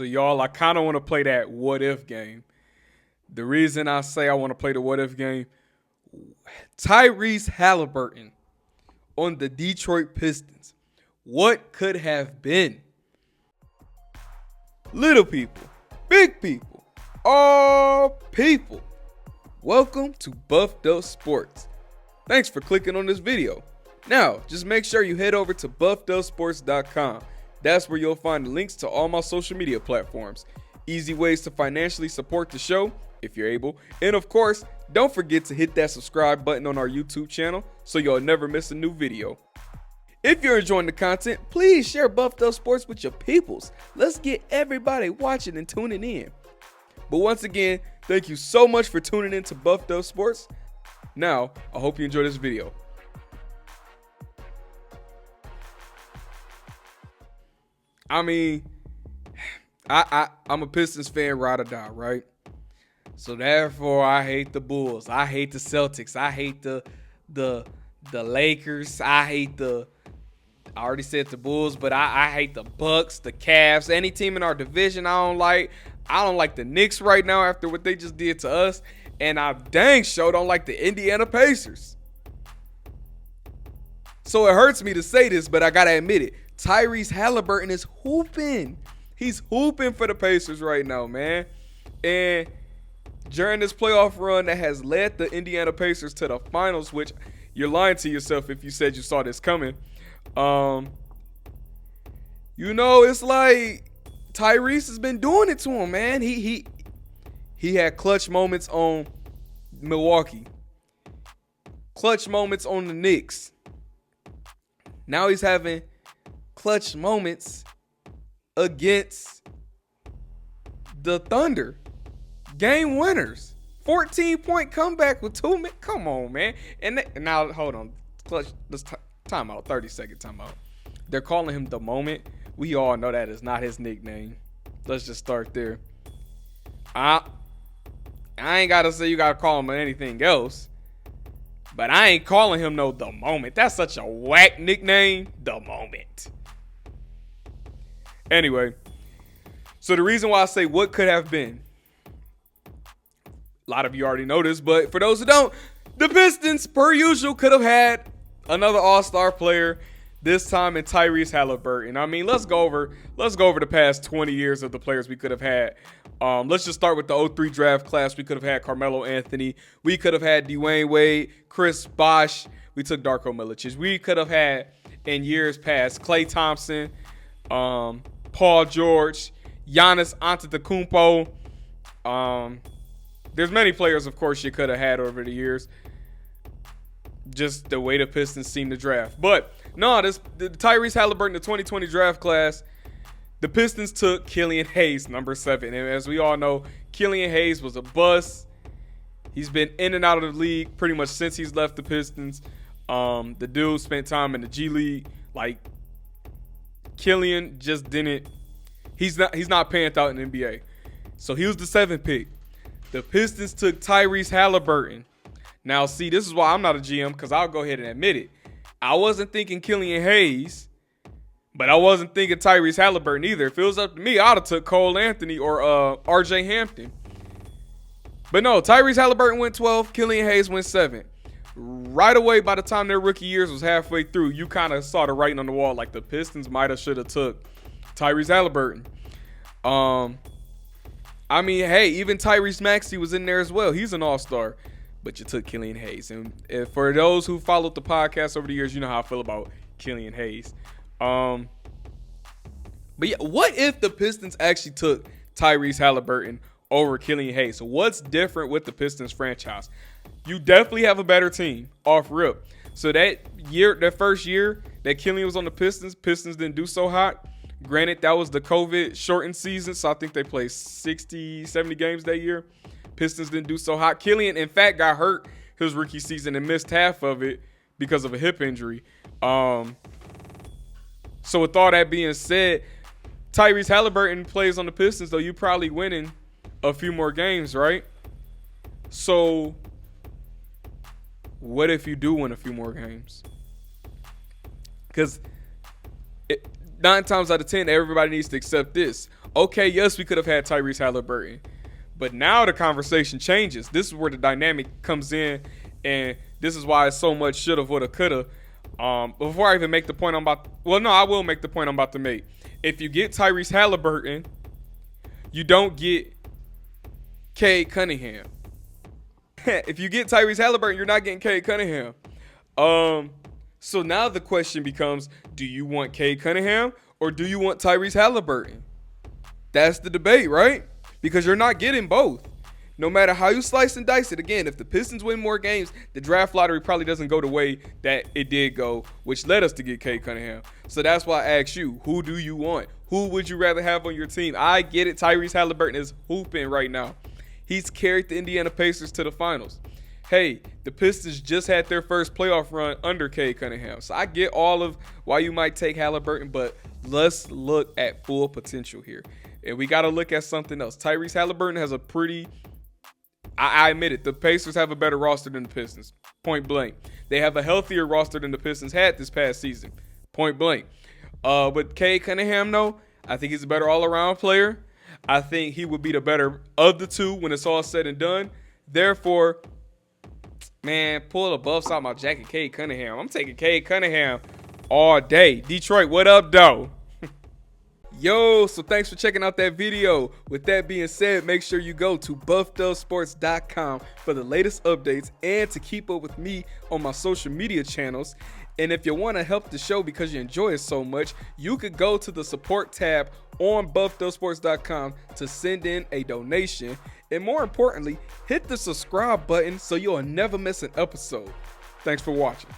So y'all, I kind of want to play that what if game. The reason I say I want to play the what if game, Tyrese Haliburton on the Detroit Pistons. What could have been? Little people, big people, all people. Welcome to Buffed Up Sports. Thanks for clicking on this video. Now, just make sure you head over to buffedupsports.com. That's where you'll find links to all my social media platforms, easy ways to financially support the show if you're able, and of course, don't forget to hit that subscribe button on our YouTube channel so you'll never miss a new video. If you're enjoying the content, please share Buffed Up Sports with your peoples. Let's get everybody watching and tuning in. But once again, thank you so much for tuning in to Buffed Up Sports. Now, I hope you enjoy this video. I mean, I'm a Pistons fan, ride or die, right? So therefore, I hate the Bulls. I hate the Celtics. I hate the Lakers. I already said the Bulls, but I hate the Bucks, the Cavs, any team in our division I don't like. I don't like the Knicks right now after what they just did to us. And I dang sure don't like the Indiana Pacers. So it hurts me to say this, but I got to admit it. Tyrese Haliburton is hooping. He's hooping for the Pacers right now, man. And during this playoff run that has led the Indiana Pacers to the finals, which you're lying to yourself if you said you saw this coming. It's like Tyrese has been doing it to him, man. He had clutch moments on Milwaukee. Clutch moments on the Knicks. Now he's having clutch moments against the Thunder. Game winners. 14-point comeback with 2 minutes. Come on, man. And now, hold on. Clutch. Let's time out. 30-second timeout. They're calling him the Moment. We all know that is not his nickname. Let's just start there. I ain't got to say you got to call him anything else. But I ain't calling him the Moment. That's such a whack nickname. The Moment. Anyway. So the reason why I say what could have been. A lot of you already know this, but for those who don't, the Pistons, per usual, could have had another all-star player, this time in Tyrese Haliburton. I mean, let's go over the past 20 years of the players we could have had. Let's just start with the 03 draft class. We could have had Carmelo Anthony. We could have had Dwayne Wade, Chris Bosh. We took Darko Milicic. We could have had, in years past, Klay Thompson, Paul George, Giannis Antetokounmpo. There's many players, of course, you could have had over the years. Just the way the Pistons seem to draft. But, no, the Tyrese Haliburton, the 2020 draft class, the Pistons took Killian Hayes, number 7. And as we all know, Killian Hayes was a bust. He's been in and out of the league pretty much since he's left the Pistons. The dude spent time in the G League. Like, Killian just didn't. He's not panned out in the NBA. So he was the 7th pick. The Pistons took Tyrese Haliburton. Now, see, this is why I'm not a GM, because I'll go ahead and admit it. I wasn't thinking Killian Hayes, but I wasn't thinking Tyrese Haliburton either. If it was up to me, I'd have took Cole Anthony or RJ Hampton. But no, Tyrese Haliburton went 12, Killian Hayes went 7. Right away, by the time their rookie years was halfway through, you kind of saw the writing on the wall, like the Pistons might have, should have took Tyrese Haliburton. I mean, hey, even Tyrese Maxey was in there as well. He's an all-star. But you took Killian Hayes. And for those who followed the podcast over the years, you know how I feel about Killian Hayes. But yeah, what if the Pistons actually took Tyrese Haliburton over Killian Hayes? So what's different with the Pistons franchise? You definitely have a better team off rip. So that first year that Killian was on the Pistons didn't do so hot. Granted, that was the COVID shortened season, so I think they played 60, 70 games that year. Pistons didn't do so hot. Killian, in fact, got hurt his rookie season and missed half of it because of a hip injury. So with all that being said, Tyrese Haliburton plays on the Pistons, though you probably winning a few more games, right? So what if you do win a few more games? Because 9 times out of 10, everybody needs to accept this. Okay, yes, we could have had Tyrese Haliburton. But now the conversation changes. This is where the dynamic comes in, and this is why it's so much shoulda, woulda, coulda. Before I even make the point I will make the point I'm about to make. If you get Tyrese Haliburton, you don't get Cade Cunningham. If you get Tyrese Haliburton, you're not getting Cade Cunningham. So now the question becomes, do you want Cade Cunningham or do you want Tyrese Haliburton? That's the debate, right? Because you're not getting both. No matter how you slice and dice it, again, if the Pistons win more games, the draft lottery probably doesn't go the way that it did go, which led us to get Cade Cunningham. So that's why I asked you, who do you want? Who would you rather have on your team? I get it. Tyrese Haliburton is hooping right now. He's carried the Indiana Pacers to the finals. Hey, the Pistons just had their first playoff run under Cade Cunningham. So I get all of why you might take Haliburton, but let's look at full potential here. And we got to look at something else. Tyrese Haliburton has a pretty... I admit it. The Pacers have a better roster than the Pistons. Point blank. They have a healthier roster than the Pistons had this past season. Point blank. But Cade Cunningham, though, I think he's a better all-around player. I think he would be the better of the two when it's all said and done. Therefore, man, pull the buffs out my jacket, Cade Cunningham. I'm taking Cade Cunningham all day. Detroit, what up, though? Yo, so thanks for checking out that video. With that being said, make sure you go to buffdubsports.com for the latest updates and to keep up with me on my social media channels. And if you want to help the show because you enjoy it so much, you could go to the support tab on buffdubsports.com to send in a donation. And more importantly, hit the subscribe button so you'll never miss an episode. Thanks for watching.